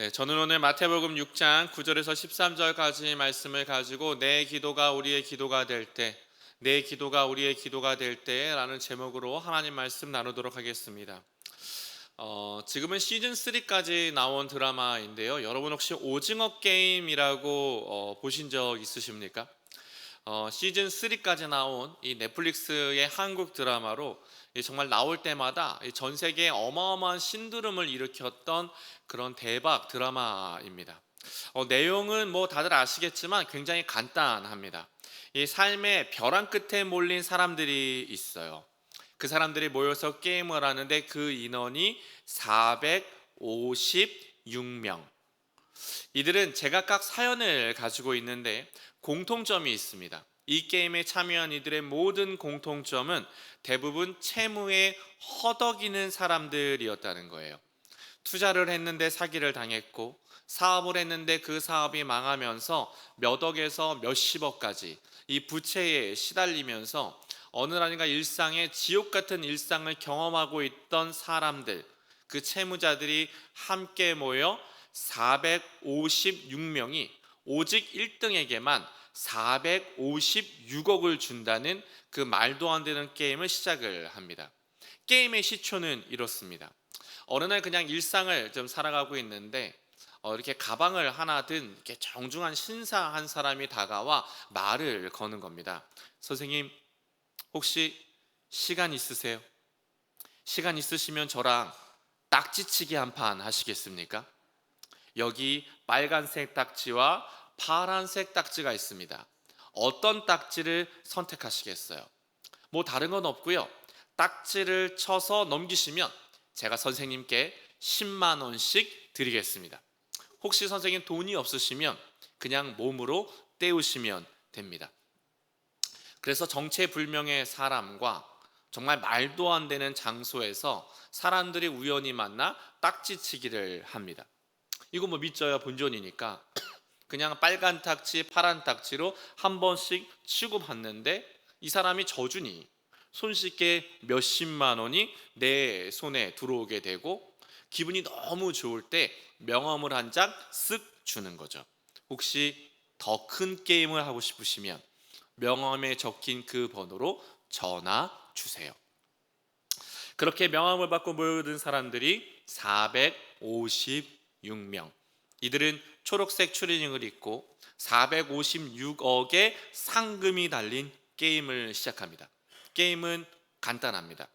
네, 저는 오늘 마태복음 6장 9절에서 13절까지 말씀을 가지고 내 기도가 우리의 기도가 될 때, 내 기도가 우리의 기도가 될 때라는 제목으로 하나님 말씀 나누도록 하겠습니다. 지금은 시즌 3까지 나온 드라마인데요. 여러분 혹시 오징어 게임이라고 보신 적 있으십니까? 시즌 3까지 나온 이 넷플릭스의 한국 드라마로 정말 나올 때마다 전 세계에 어마어마한 신드롬을 일으켰던 그런 대박 드라마입니다. 내용은 뭐 다들 아시겠지만 굉장히 간단합니다. 이 삶의 벼랑 끝에 몰린 사람들이 있어요. 그 사람들이 모여서 게임을 하는데 그 인원이 456명. 이들은 제각각 사연을 가지고 있는데 공통점이 있습니다. 이 게임에 참여한 이들의 모든 공통점은 대부분 채무에 허덕이는 사람들이었다는 거예요. 투자를 했는데 사기를 당했고, 사업을 했는데 그 사업이 망하면서 몇 억에서 몇십억까지 이 부채에 시달리면서 어느 날인가 일상의 지옥 같은 일상을 경험하고 있던 사람들, 그 채무자들이 함께 모여 456명이 오직 1등에게만 456억을 준다는 그 말도 안 되는 게임을 시작을 합니다. 게임의 시초는 이렇습니다. 어느 날 그냥 일상을 좀 살아가고 있는데 이렇게 가방을 하나 든 이렇게 정중한 신사 한 사람이 다가와 말을 거는 겁니다. 선생님, 혹시 시간 있으세요? 시간 있으시면 저랑 딱지치기 한 판 하시겠습니까? 여기 빨간색 딱지와 파란색 딱지가 있습니다. 어떤 딱지를 선택하시겠어요? 뭐 다른 건 없고요. 딱지를 쳐서 넘기시면 제가 선생님께 10만 원씩 드리겠습니다. 혹시 선생님 돈이 없으시면 그냥 몸으로 떼우시면 됩니다. 그래서 정체불명의 사람과 정말 말도 안 되는 장소에서 사람들이 우연히 만나 딱지치기를 합니다. 이거 뭐 믿져야 본전이니까 그냥 빨간 딱지, 파란 딱지로 한 번씩 치고 봤는데 이 사람이 져주니 손쉽게 몇십만 원이 내 손에 들어오게 되고 기분이 너무 좋을 때 명함을 한 장 쓱 주는 거죠. 혹시 더 큰 게임을 하고 싶으시면 명함에 적힌 그 번호로 전화 주세요. 그렇게 명함을 받고 모여든 사람들이 456명. 이들은 초록색 추리닝을 입고 456억의 상금이 달린 게임을 시작합니다. 게임은 간단합니다.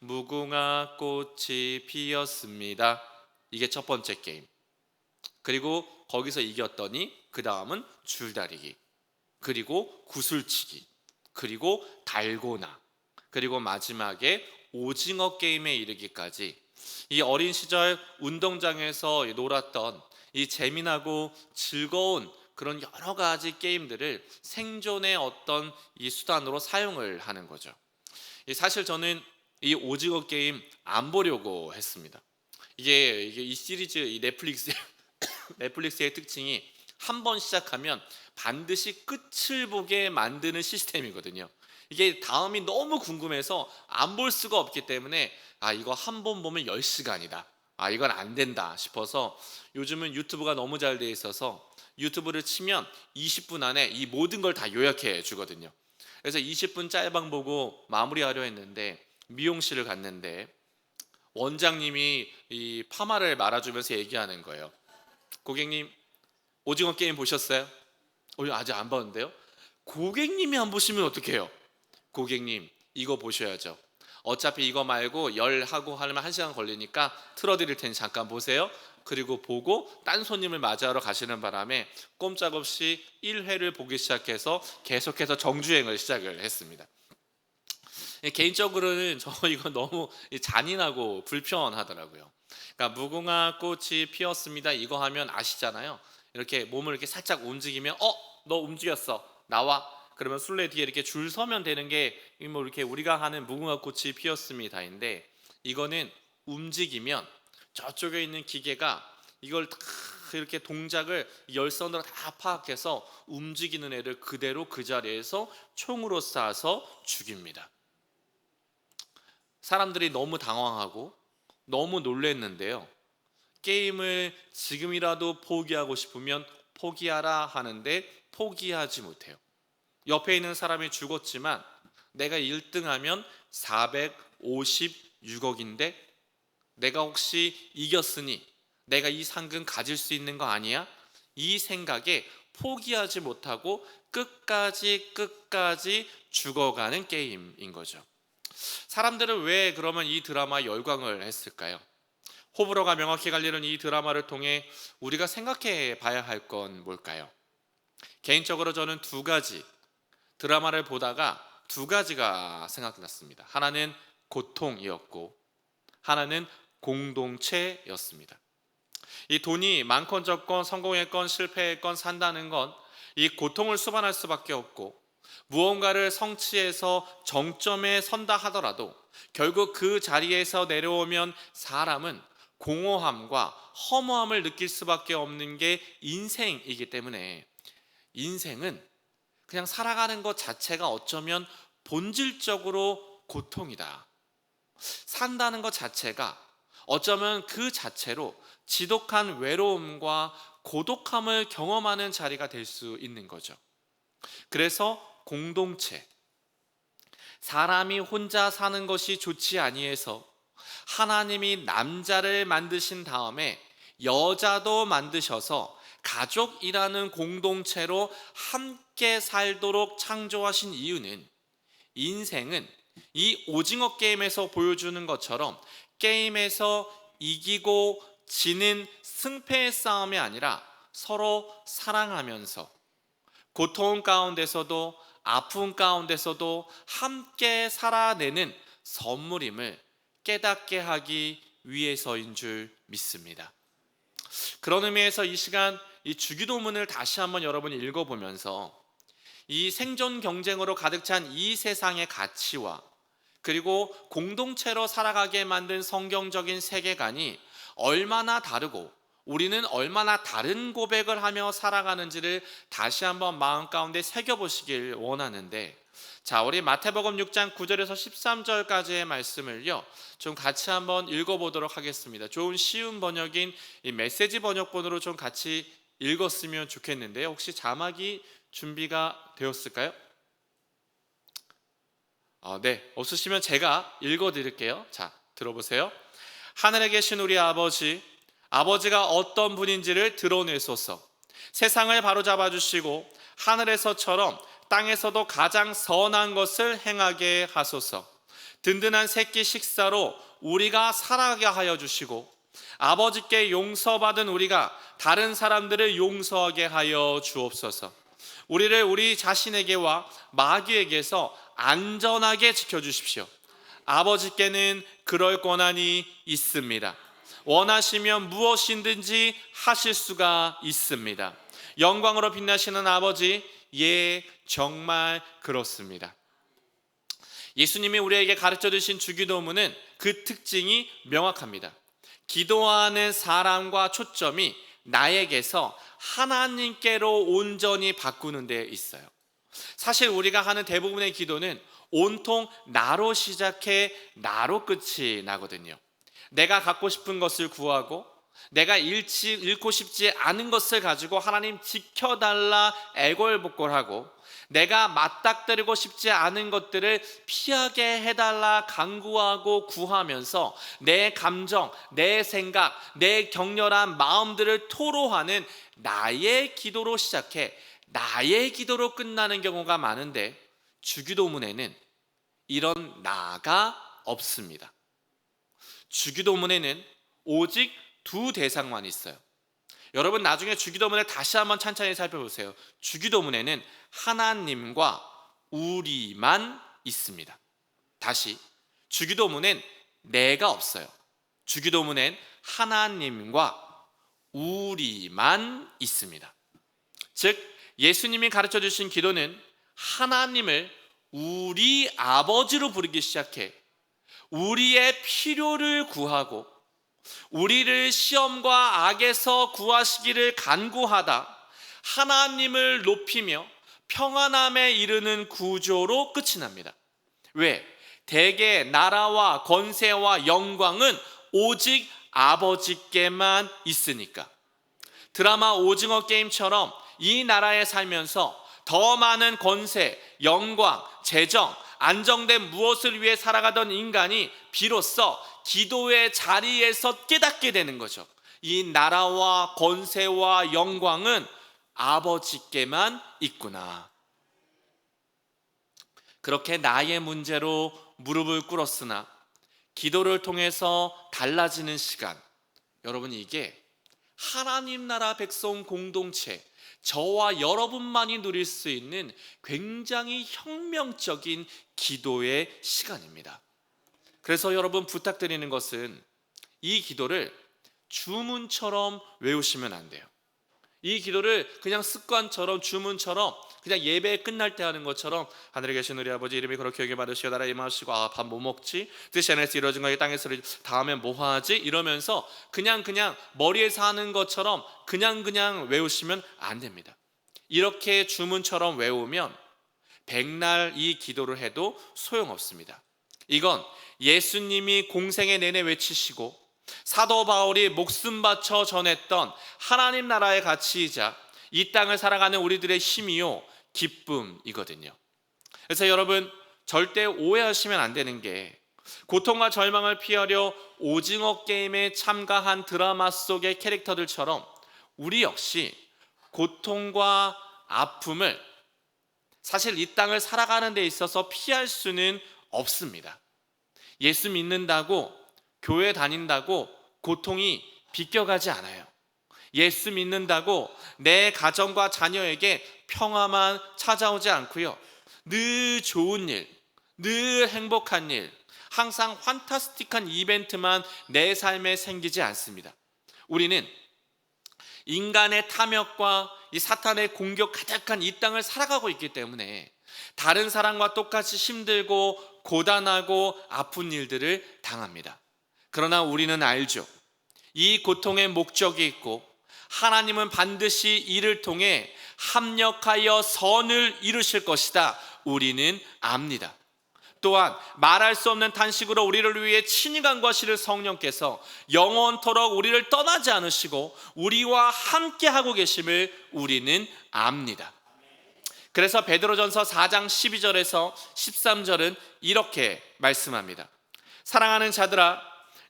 무궁화 꽃이 피었습니다. 이게 첫 번째 게임. 그리고 거기서 이겼더니 그 다음은 줄다리기, 그리고 구슬치기, 그리고 달고나, 그리고 마지막에 오징어 게임에 이르기까지 이 어린 시절 운동장에서 놀았던 이 재미나고 즐거운 그런 여러 가지 게임들을 생존의 어떤 이 수단으로 사용을 하는 거죠. 사실 저는 이 오징어 게임 안 보려고 했습니다. 이게 이 시리즈 이 넷플릭스의 특징이 한 번 시작하면 반드시 끝을 보게 만드는 시스템이거든요. 이게 다음이 너무 궁금해서 안 볼 수가 없기 때문에 이거 한 번 보면 10시간이다. 이건 안 된다 싶어서 요즘은 유튜브가 너무 잘 돼 있어서 유튜브를 치면 20분 안에 이 모든 걸 다 요약해 주거든요. 그래서 20분 짤방 보고 마무리하려 했는데 미용실을 갔는데 원장님이 이 파마를 말아주면서 얘기하는 거예요. 고객님, 오징어 게임 보셨어요? 아직 안 봤는데요. 고객님이 안 보시면 어떡해요? 고객님, 이거 보셔야죠. 어차피 이거 말고 열 하고 하려면 1시간 걸리니까 틀어드릴 테니 잠깐 보세요. 그리고 보고 딴 손님을 맞이하러 가시는 바람에 꼼짝없이 1회를 보기 시작해서 계속해서 정주행을 시작을 했습니다. 개인적으로는 저 이거 너무 잔인하고 불편하더라고요. 그러니까 무궁화 꽃이 피었습니다. 이거 하면 아시잖아요. 이렇게 몸을 이렇게 살짝 움직이면 너 움직였어. 나와. 그러면 술래 뒤에 이렇게 줄 서면 되는 게 뭐 이렇게 우리가 하는 무궁화 꽃이 피었습니다인데 이거는 움직이면 저쪽에 있는 기계가 이걸 다 이렇게 동작을 열선으로 다 파악해서 움직이는 애를 그대로 그 자리에서 총으로 쏴서 죽입니다. 사람들이 너무 당황하고 너무 놀랐는데요. 게임을 지금이라도 포기하고 싶으면 포기하라 하는데 포기하지 못해요. 옆에 있는 사람이 죽었지만 내가 1등하면 456억인데 내가 혹시 이겼으니 내가 이 상금 가질 수 있는 거 아니야? 이 생각에 포기하지 못하고 끝까지 죽어가는 게임인 거죠. 사람들은 왜 그러면 이 드라마에 열광을 했을까요? 호불호가 명확히 갈리는 이 드라마를 통해 우리가 생각해 봐야 할 건 뭘까요? 개인적으로 저는 드라마를 보다가 두 가지가 생각났습니다. 하나는 고통이었고 하나는 공동체였습니다. 이 돈이 많건 적건 성공했건 실패했건 산다는 건 이 고통을 수반할 수밖에 없고 무언가를 성취해서 정점에 선다 하더라도 결국 그 자리에서 내려오면 사람은 공허함과 허무함을 느낄 수밖에 없는 게 인생이기 때문에 인생은 그냥 살아가는 것 자체가 어쩌면 본질적으로 고통이다. 산다는 것 자체가 어쩌면 그 자체로 지독한 외로움과 고독함을 경험하는 자리가 될 수 있는 거죠. 그래서 공동체, 사람이 혼자 사는 것이 좋지 아니해서 하나님이 남자를 만드신 다음에 여자도 만드셔서 가족이라는 공동체로 함께 살도록 창조하신 이유는 인생은 이 오징어 게임에서 보여주는 것처럼 게임에서 이기고 지는 승패의 싸움이 아니라 서로 사랑하면서 고통 가운데서도 아픔 가운데서도 함께 살아내는 선물임을 깨닫게 하기 위해서인 줄 믿습니다. 그런 의미에서 이 시간 이 주기도문을 다시 한번 여러분이 읽어보면서 이 생존 경쟁으로 가득 찬 이 세상의 가치와 그리고 공동체로 살아가게 만든 성경적인 세계관이 얼마나 다르고 우리는 얼마나 다른 고백을 하며 살아가는지를 다시 한번 마음 가운데 새겨보시길 원하는데, 자, 우리 마태복음 6장 9절에서 13절까지의 말씀을요 좀 같이 한번 읽어보도록 하겠습니다. 좋은 쉬운 번역인 이 메시지 번역본으로 좀 같이 읽었으면 좋겠는데요. 혹시 자막이 준비가 되었을까요? 네, 없으시면 제가 읽어드릴게요. 자, 들어보세요. 하늘에 계신 우리 아버지가 어떤 분인지를 드러내소서. 세상을 바로잡아 주시고 하늘에서처럼 땅에서도 가장 선한 것을 행하게 하소서. 든든한 새끼 식사로 우리가 살아가게 하여 주시고 아버지께 용서받은 우리가 다른 사람들을 용서하게 하여 주옵소서. 우리를 우리 자신에게와 마귀에게서 안전하게 지켜주십시오. 아버지께는 그럴 권한이 있습니다. 원하시면 무엇이든지 하실 수가 있습니다. 영광으로 빛나시는 아버지, 예, 정말 그렇습니다. 예수님이 우리에게 가르쳐 주신 주기도문은 그 특징이 명확합니다. 기도하는 사람과 초점이 나에게서 하나님께로 온전히 바꾸는 데 있어요. 사실 우리가 하는 대부분의 기도는 온통 나로 시작해 나로 끝이 나거든요. 내가 갖고 싶은 것을 구하고 내가 잃고 싶지 않은 것을 가지고 하나님 지켜달라 애걸복걸하고 내가 맞닥뜨리고 싶지 않은 것들을 피하게 해달라 간구하고 구하면서 내 감정, 내 생각, 내 격렬한 마음들을 토로하는 나의 기도로 시작해 나의 기도로 끝나는 경우가 많은데 주기도문에는 이런 나가 없습니다. 주기도문에는 오직 두 대상만 있어요. 여러분 나중에 주기도문을 다시 한번 찬찬히 살펴보세요. 주기도문에는 하나님과 우리만 있습니다. 다시, 주기도문엔 내가 없어요. 주기도문엔 하나님과 우리만 있습니다. 즉 예수님이 가르쳐 주신 기도는 하나님을 우리 아버지로 부르기 시작해 우리의 필요를 구하고 우리를 시험과 악에서 구하시기를 간구하다 하나님을 높이며 평안함에 이르는 구조로 끝이 납니다. 왜? 대개 나라와 권세와 영광은 오직 아버지께만 있으니까. 드라마 오징어 게임처럼 이 나라에 살면서 더 많은 권세, 영광, 재정, 안정된 무엇을 위해 살아가던 인간이 비로소 기도의 자리에서 깨닫게 되는 거죠. 이 나라와 권세와 영광은 아버지께만 있구나. 그렇게 나의 문제로 무릎을 꿇었으나 기도를 통해서 달라지는 시간, 여러분, 이게 하나님 나라 백성 공동체, 저와 여러분만이 누릴 수 있는 굉장히 혁명적인 기도의 시간입니다. 그래서 여러분, 부탁드리는 것은 이 기도를 주문처럼 외우시면 안 돼요. 이 기도를 그냥 습관처럼, 주문처럼, 그냥 예배 끝날 때 하는 것처럼, 하늘에 계신 우리 아버지 이름이 거룩히 여겨 받으시오, 나라 임하시고, 밥 뭐 먹지? 뜻이 하늘에서 이루어진 것이 땅에서 다음에 뭐 하지? 이러면서 그냥 머리에서 하는 것처럼 그냥 외우시면 안 됩니다. 이렇게 주문처럼 외우면 백날 이 기도를 해도 소용없습니다. 이건 예수님이 공생애 내내 외치시고 사도 바울이 목숨 바쳐 전했던 하나님 나라의 가치이자 이 땅을 살아가는 우리들의 힘이요 기쁨이거든요. 그래서 여러분, 절대 오해하시면 안 되는 게, 고통과 절망을 피하려 오징어 게임에 참가한 드라마 속의 캐릭터들처럼 우리 역시 고통과 아픔을 사실 이 땅을 살아가는 데 있어서 피할 수는 없습니다. 예수 믿는다고, 교회 다닌다고 고통이 비껴가지 않아요. 예수 믿는다고 내 가정과 자녀에게 평화만 찾아오지 않고요, 늘 좋은 일, 늘 행복한 일, 항상 판타스틱한 이벤트만 내 삶에 생기지 않습니다. 우리는 인간의 탐욕과 이 사탄의 공격 가득한 이 땅을 살아가고 있기 때문에 다른 사람과 똑같이 힘들고 고단하고 아픈 일들을 당합니다. 그러나 우리는 알죠. 이 고통의 목적이 있고 하나님은 반드시 이를 통해 합력하여 선을 이루실 것이다. 우리는 압니다. 또한 말할 수 없는 탄식으로 우리를 위해 친히 간구하시는 성령께서 영원토록 우리를 떠나지 않으시고 우리와 함께하고 계심을 우리는 압니다. 그래서 베드로전서 4장 12절에서 13절은 이렇게 말씀합니다. 사랑하는 자들아,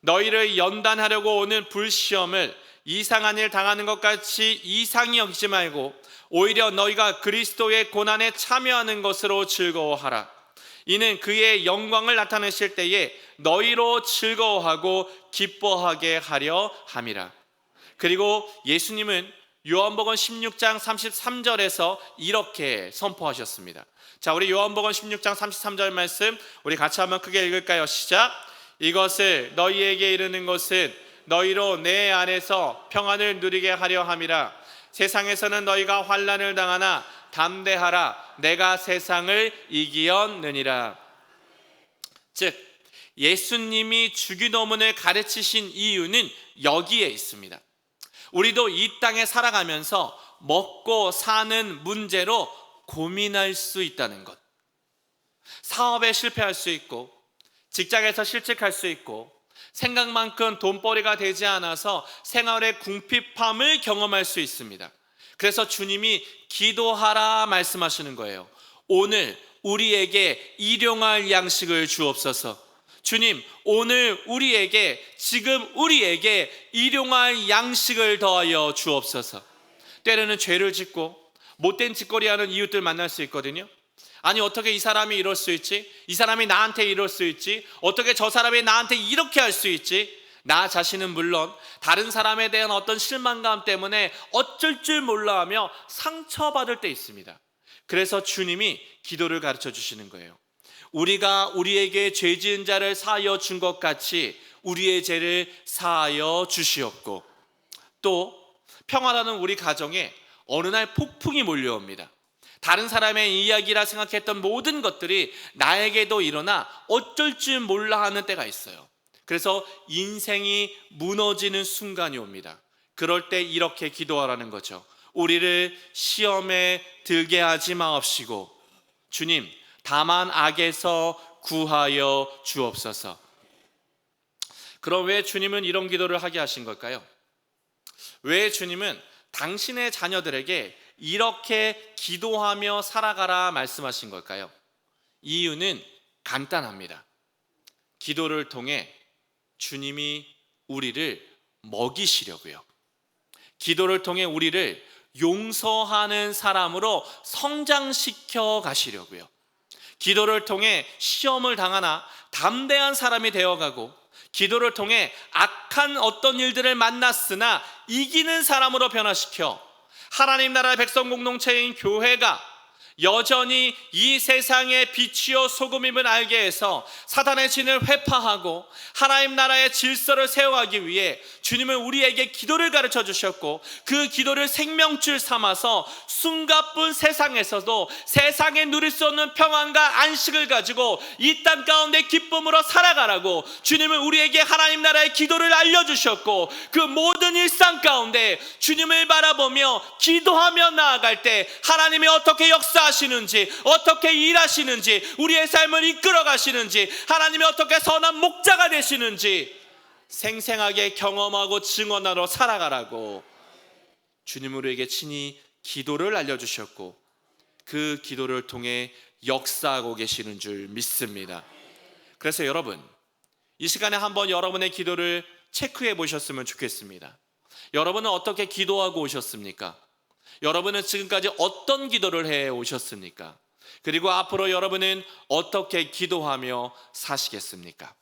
너희를 연단하려고 오는 불시험을 이상한 일 당하는 것 같이 이상히 여기지 말고 오히려 너희가 그리스도의 고난에 참여하는 것으로 즐거워하라. 이는 그의 영광을 나타내실 때에 너희로 즐거워하고 기뻐하게 하려 함이라. 그리고 예수님은 요한복음 16장 33절에서 이렇게 선포하셨습니다. 자, 우리 요한복음 16장 33절 말씀 우리 같이 한번 크게 읽을까요? 시작. 이것을 너희에게 이르는 것은 너희로 내 안에서 평안을 누리게 하려 함이라. 세상에서는 너희가 환난을 당하나 담대하라. 내가 세상을 이기었느니라. 즉 예수님이 주기도문을 가르치신 이유는 여기에 있습니다. 우리도 이 땅에 살아가면서 먹고 사는 문제로 고민할 수 있다는 것. 사업에 실패할 수 있고 직장에서 실직할 수 있고 생각만큼 돈벌이가 되지 않아서 생활의 궁핍함을 경험할 수 있습니다. 그래서 주님이 기도하라 말씀하시는 거예요. 오늘 우리에게 일용할 양식을 주옵소서. 주님, 오늘 지금 우리에게 일용할 양식을 더하여 주옵소서. 때로는 죄를 짓고 못된 짓거리하는 이웃들 만날 수 있거든요. 아니, 어떻게 이 사람이 이럴 수 있지? 이 사람이 나한테 이럴 수 있지? 어떻게 저 사람이 나한테 이렇게 할 수 있지? 나 자신은 물론 다른 사람에 대한 어떤 실망감 때문에 어쩔 줄 몰라 하며 상처받을 때 있습니다. 그래서 주님이 기도를 가르쳐 주시는 거예요. 우리가 우리에게 죄 지은 자를 사하여 준 것 같이 우리의 죄를 사하여 주시옵고, 또 평화라는 우리 가정에 어느 날 폭풍이 몰려옵니다. 다른 사람의 이야기라 생각했던 모든 것들이 나에게도 일어나 어쩔 줄 몰라 하는 때가 있어요. 그래서 인생이 무너지는 순간이 옵니다. 그럴 때 이렇게 기도하라는 거죠. 우리를 시험에 들게 하지 마옵시고 주님, 다만 악에서 구하여 주옵소서. 그럼 왜 주님은 이런 기도를 하게 하신 걸까요? 왜 주님은 당신의 자녀들에게 이렇게 기도하며 살아가라 말씀하신 걸까요? 이유는 간단합니다. 기도를 통해 주님이 우리를 먹이시려고요. 기도를 통해 우리를 용서하는 사람으로 성장시켜 가시려고요. 기도를 통해 시험을 당하나 담대한 사람이 되어가고, 기도를 통해 악한 어떤 일들을 만났으나 이기는 사람으로 변화시켜 하나님 나라의 백성 공동체인 교회가 여전히 이 세상의 빛이요 소금임을 알게 해서 사단의 진을 회파하고 하나님 나라의 질서를 세워가기 위해 주님은 우리에게 기도를 가르쳐 주셨고, 그 기도를 생명줄 삼아서 숨가쁜 세상에서도 세상에 누릴 수 없는 평안과 안식을 가지고 이 땅 가운데 기쁨으로 살아가라고 주님은 우리에게 하나님 나라의 기도를 알려주셨고, 그 모든 일상 가운데 주님을 바라보며 기도하며 나아갈 때 하나님이 어떻게 역사하시는지, 어떻게 일하시는지, 우리의 삶을 이끌어 가시는지, 하나님이 어떻게 선한 목자가 되시는지 생생하게 경험하고 증언하러 살아가라고 주님 우리에게 친히 기도를 알려주셨고, 그 기도를 통해 역사하고 계시는 줄 믿습니다. 그래서 여러분, 이 시간에 한번 여러분의 기도를 체크해 보셨으면 좋겠습니다. 여러분은 어떻게 기도하고 오셨습니까? 여러분은 지금까지 어떤 기도를 해 오셨습니까? 그리고 앞으로 여러분은 어떻게 기도하며 사시겠습니까?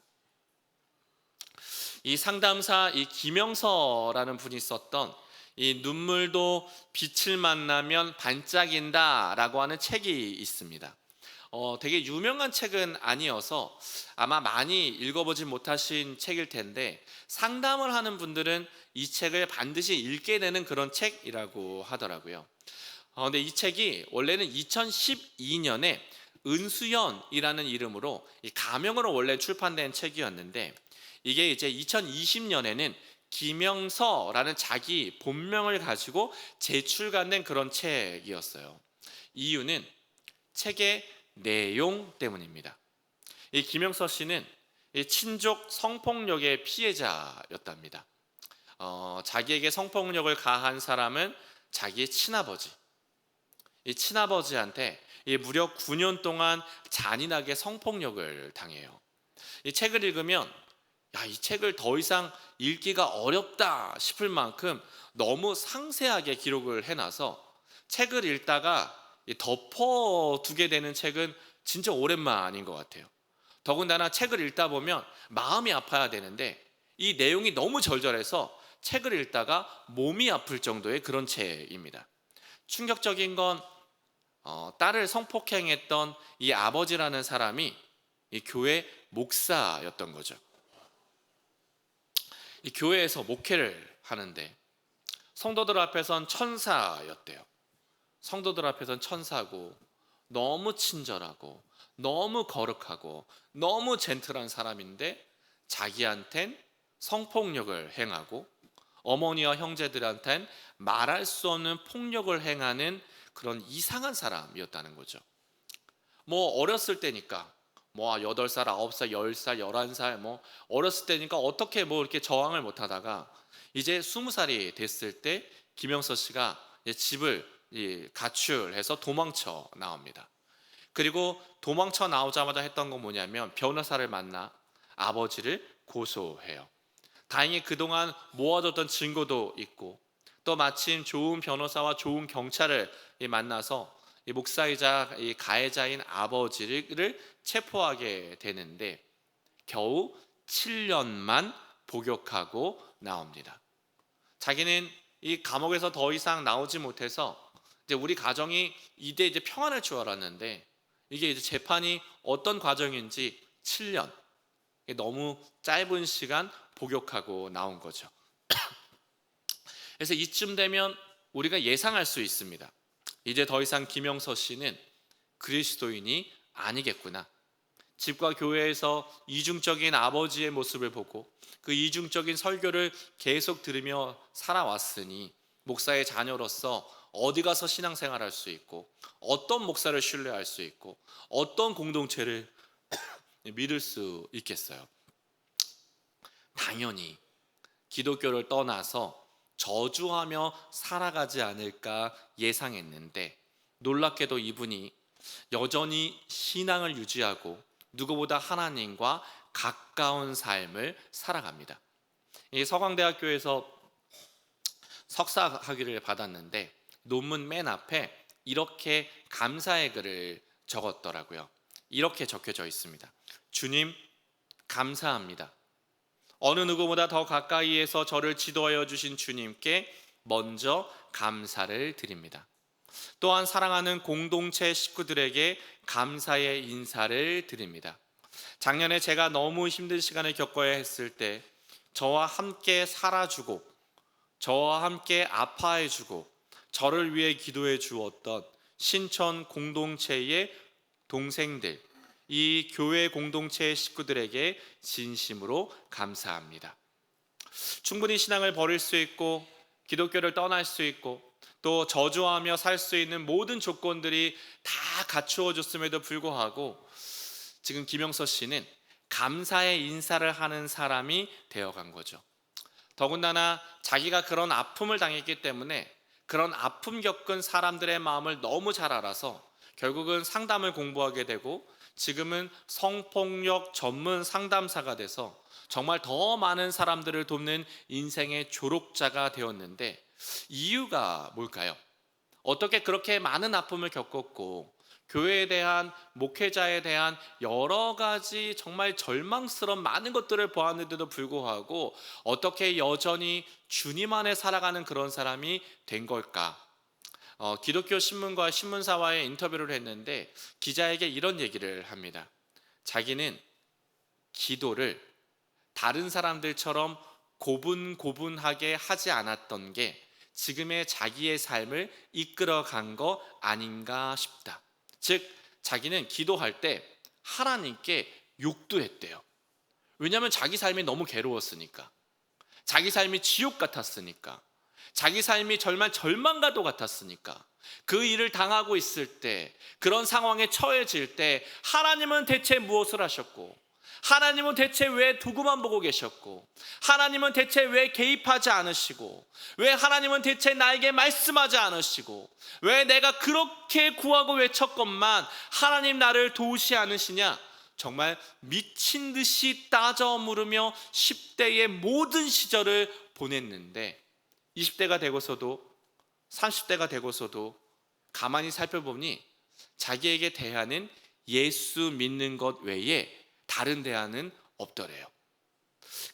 이 상담사 이 김영서라는 분이 썼던 이 눈물도 빛을 만나면 반짝인다 라고 하는 책이 있습니다. 되게 유명한 책은 아니어서 아마 많이 읽어보지 못하신 책일 텐데, 상담을 하는 분들은 이 책을 반드시 읽게 되는 그런 책이라고 하더라고요. 근데 이 책이 원래는 2012년에 은수연이라는 이름으로 이 가명으로 원래 출판된 책이었는데, 이게 이제 2020년에는 김영서라는 자기 본명을 가지고 재출간된 그런 책이었어요. 이유는 책의 내용 때문입니다. 이 김영서 씨는 이 친족 성폭력의 피해자였답니다. 자기에게 성폭력을 가한 사람은 자기의 친아버지. 이 친아버지한테 무려 9년 동안 잔인하게 성폭력을 당해요. 이 책을 읽으면 이 책을 더 이상 읽기가 어렵다 싶을 만큼 너무 상세하게 기록을 해놔서 책을 읽다가 덮어두게 되는 책은 진짜 오랜만인 것 같아요. 더군다나 책을 읽다 보면 마음이 아파야 되는데 이 내용이 너무 절절해서 책을 읽다가 몸이 아플 정도의 그런 책입니다. 충격적인 건 딸을 성폭행했던 이 아버지라는 사람이 이 교회 목사였던 거죠. 이 교회에서 목회를 하는데 성도들 앞에선 천사였대요. 성도들 앞에선 천사고, 너무 친절하고 너무 거룩하고 너무 젠틀한 사람인데 자기한텐 성폭력을 행하고 어머니와 형제들한텐 말할 수 없는 폭력을 행하는 그런 이상한 사람이었다는 거죠. 어렸을 때니까 8살, 9살, 10살, 11살 어렸을 때니까 어떻게 이렇게 저항을 못 하다가 이제 20살이 됐을 때 김영서 씨가 집을 가출해서 도망쳐 나옵니다. 그리고 도망쳐 나오자마자 했던 건 뭐냐면 변호사를 만나 아버지를 고소해요. 다행히 그동안 모아뒀던 증거도 있고, 또 마침 좋은 변호사와 좋은 경찰을 만나서 이 목사이자 이 가해자인 아버지를 체포하게 되는데 겨우 7년만 복역하고 나옵니다. 자기는 이 감옥에서 더 이상 나오지 못해서 이제 우리 가정이 이제 평안할 줄 알았는데 이게 이제 재판이 어떤 과정인지 7년, 너무 짧은 시간 복역하고 나온 거죠. 그래서 이쯤 되면 우리가 예상할 수 있습니다. 이제 더 이상 김영서 씨는 그리스도인이 아니겠구나. 집과 교회에서 이중적인 아버지의 모습을 보고 그 이중적인 설교를 계속 들으며 살아왔으니 목사의 자녀로서 어디 가서 신앙생활할 수 있고, 어떤 목사를 신뢰할 수 있고, 어떤 공동체를 믿을 수 있겠어요. 당연히 기독교를 떠나서 저주하며 살아가지 않을까 예상했는데, 놀랍게도 이분이 여전히 신앙을 유지하고 누구보다 하나님과 가까운 삶을 살아갑니다. 이 서강대학교에서 석사 학위를 받았는데 논문 맨 앞에 이렇게 감사의 글을 적었더라고요. 이렇게 적혀져 있습니다. 주님, 감사합니다. 어느 누구보다 더 가까이에서 저를 지도하여 주신 주님께 먼저 감사를 드립니다. 또한 사랑하는 공동체 식구들에게 감사의 인사를 드립니다. 작년에 제가 너무 힘든 시간을 겪어야 했을 때 저와 함께 살아주고 저와 함께 아파해주고 저를 위해 기도해 주었던 신천 공동체의 동생들, 이 교회 공동체의 식구들에게 진심으로 감사합니다. 충분히 신앙을 버릴 수 있고 기독교를 떠날 수 있고 또 저주하며 살 수 있는 모든 조건들이 다 갖추어졌음에도 불구하고 지금 김영서 씨는 감사의 인사를 하는 사람이 되어간 거죠. 더군다나 자기가 그런 아픔을 당했기 때문에 그런 아픔 겪은 사람들의 마음을 너무 잘 알아서 결국은 상담을 공부하게 되고 지금은 성폭력 전문 상담사가 돼서 정말 더 많은 사람들을 돕는 인생의 조력자가 되었는데, 이유가 뭘까요? 어떻게 그렇게 많은 아픔을 겪었고 교회에 대한, 목회자에 대한 여러 가지 정말 절망스러운 많은 것들을 보았는데도 불구하고 어떻게 여전히 주님 안에 살아가는 그런 사람이 된 걸까? 기독교 신문과 신문사와의 인터뷰를 했는데 기자에게 이런 얘기를 합니다. 자기는 기도를 다른 사람들처럼 고분고분하게 하지 않았던 게 지금의 자기의 삶을 이끌어간 거 아닌가 싶다. 즉 자기는 기도할 때 하나님께 욕도 했대요. 왜냐하면 자기 삶이 너무 괴로웠으니까, 자기 삶이 지옥 같았으니까, 자기 삶이 정말 절망가도 같았으니까, 그 일을 당하고 있을 때, 그런 상황에 처해질 때 하나님은 대체 무엇을 하셨고, 하나님은 대체 왜 두고만 보고 계셨고, 하나님은 대체 왜 개입하지 않으시고, 왜 하나님은 대체 나에게 말씀하지 않으시고, 왜 내가 그렇게 구하고 외쳤건만 하나님 나를 도우시 않으시냐, 정말 미친 듯이 따져 물으며 10대의 모든 시절을 보냈는데 20대가 되고서도 30대가 되고서도 가만히 살펴보니 자기에게 대안은 예수 믿는 것 외에 다른 대안은 없더래요.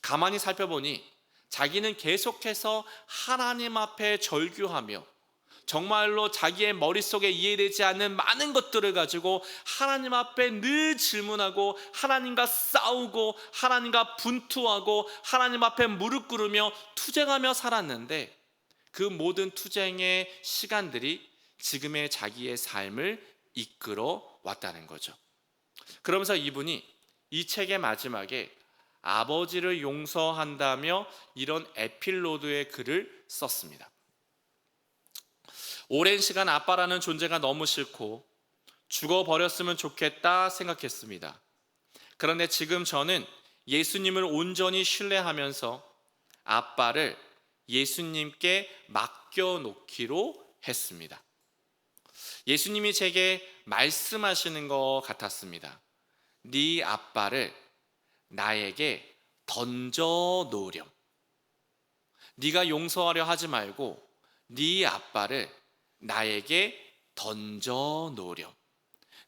가만히 살펴보니 자기는 계속해서 하나님 앞에 절규하며 정말로 자기의 머릿속에 이해되지 않는 많은 것들을 가지고 하나님 앞에 늘 질문하고 하나님과 싸우고 하나님과 분투하고 하나님 앞에 무릎 꿇으며 투쟁하며 살았는데, 그 모든 투쟁의 시간들이 지금의 자기의 삶을 이끌어 왔다는 거죠. 그러면서 이분이 이 책의 마지막에 아버지를 용서한다며 이런 에필로그의 글을 썼습니다. 오랜 시간 아빠라는 존재가 너무 싫고 죽어버렸으면 좋겠다 생각했습니다. 그런데 지금 저는 예수님을 온전히 신뢰하면서 아빠를 예수님께 맡겨놓기로 했습니다. 예수님이 제게 말씀하시는 것 같았습니다. 네 아빠를 나에게 던져놓으렴. 네가 용서하려 하지 말고 네 아빠를 나에게 던져놓으렴.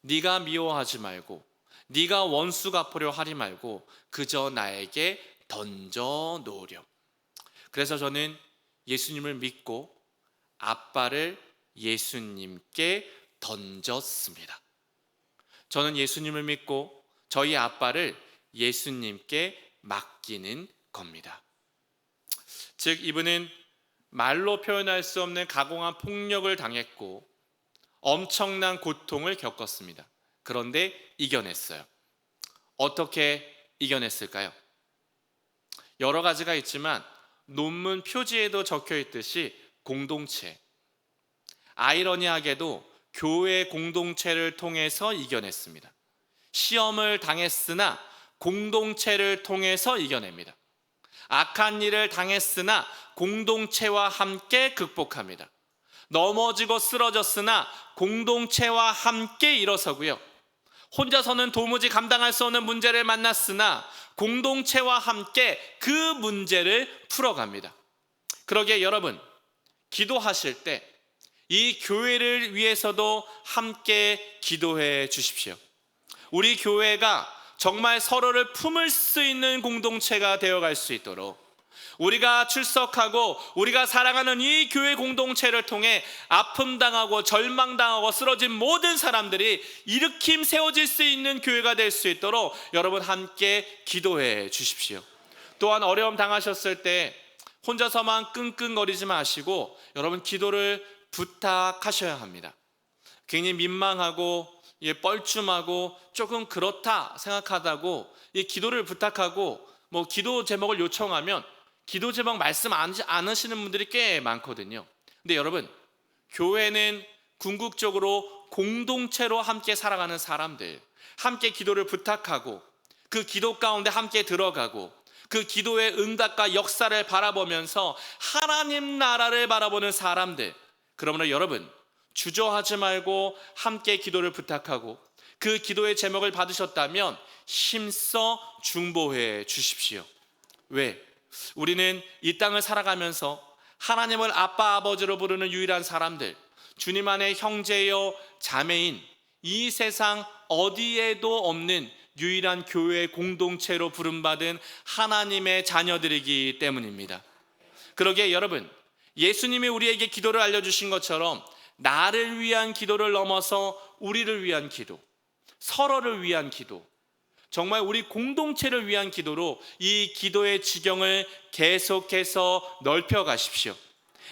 네가 미워하지 말고 네가 원수 갚으려 하지 말고 그저 나에게 던져놓으렴. 그래서 저는 예수님을 믿고 아빠를 예수님께 던졌습니다. 저는 예수님을 믿고 저희 아빠를 예수님께 맡기는 겁니다. 즉 이분은 말로 표현할 수 없는 가공한 폭력을 당했고 엄청난 고통을 겪었습니다. 그런데 이겨냈어요. 어떻게 이겨냈을까요? 여러 가지가 있지만 논문 표지에도 적혀 있듯이 공동체, 아이러니하게도 교회 공동체를 통해서 이겨냈습니다. 시험을 당했으나 공동체를 통해서 이겨냅니다. 악한 일을 당했으나 공동체와 함께 극복합니다. 넘어지고 쓰러졌으나 공동체와 함께 일어서고요. 혼자서는 도무지 감당할 수 없는 문제를 만났으나 공동체와 함께 그 문제를 풀어갑니다. 그러기에 여러분, 기도하실 때 이 교회를 위해서도 함께 기도해 주십시오. 우리 교회가 정말 서로를 품을 수 있는 공동체가 되어갈 수 있도록, 우리가 출석하고 우리가 사랑하는 이 교회 공동체를 통해 아픔당하고 절망당하고 쓰러진 모든 사람들이 일으킴 세워질 수 있는 교회가 될 수 있도록 여러분 함께 기도해 주십시오. 또한 어려움 당하셨을 때 혼자서만 끙끙거리지 마시고 여러분 기도를 부탁하셔야 합니다. 괜히 민망하고 뻘쭘하고 조금 그렇다 생각하다고 이 기도를 부탁하고 기도 제목을 요청하면 기도 제목 말씀 안 하시는 분들이 꽤 많거든요. 근데 여러분, 교회는 궁극적으로 공동체로 함께 살아가는 사람들, 함께 기도를 부탁하고 그 기도 가운데 함께 들어가고 그 기도의 응답과 역사를 바라보면서 하나님 나라를 바라보는 사람들. 그러므로 여러분, 주저하지 말고 함께 기도를 부탁하고 그 기도의 제목을 받으셨다면 힘써 중보해 주십시오. 왜? 우리는 이 땅을 살아가면서 하나님을 아빠 아버지로 부르는 유일한 사람들, 주님 안에 형제여 자매인 이 세상 어디에도 없는 유일한 교회 공동체로 부름받은 하나님의 자녀들이기 때문입니다. 그러기에 여러분, 예수님이 우리에게 기도를 알려주신 것처럼 나를 위한 기도를 넘어서 우리를 위한 기도, 서로를 위한 기도, 정말 우리 공동체를 위한 기도로 이 기도의 지경을 계속해서 넓혀 가십시오.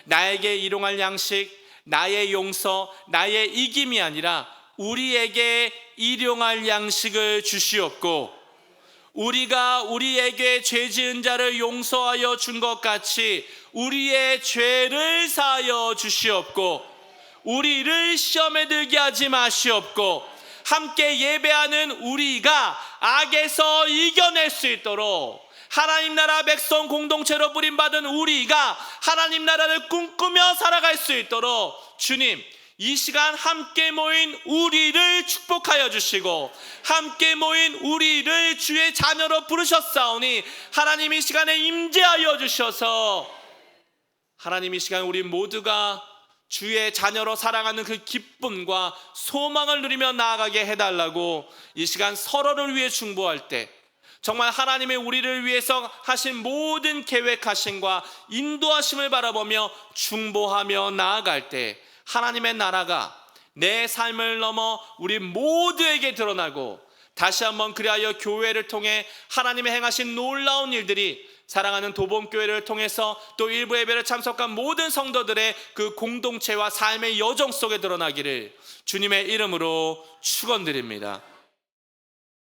나에게 일용할 양식, 나의 용서, 나의 이김이 아니라 우리에게 일용할 양식을 주시옵고, 우리가 우리에게 죄 지은 자를 용서하여 준 것 같이 우리의 죄를 사하여 주시옵고, 우리를 시험에 들게 하지 마시옵고, 함께 예배하는 우리가 악에서 이겨낼 수 있도록 하나님 나라 백성 공동체로 부림받은 우리가 하나님 나라를 꿈꾸며 살아갈 수 있도록 주님, 이 시간 함께 모인 우리를 축복하여 주시고 함께 모인 우리를 주의 자녀로 부르셨사오니 하나님 이 시간에 임재하여 주셔서 하나님 이 시간 우리 모두가 주의 자녀로 살아가는 그 기쁨과 소망을 누리며 나아가게 해달라고 이 시간 서로를 위해 중보할 때 정말 하나님의 우리를 위해서 하신 모든 계획하심과 인도하심을 바라보며 중보하며 나아갈 때 하나님의 나라가 내 삶을 넘어 우리 모두에게 드러나고 다시 한번 그리하여 교회를 통해 하나님의 행하신 놀라운 일들이 사랑하는 도봉교회를 통해서 또 일부 예배를 참석한 모든 성도들의 그 공동체와 삶의 여정 속에 드러나기를 주님의 이름으로 축원드립니다.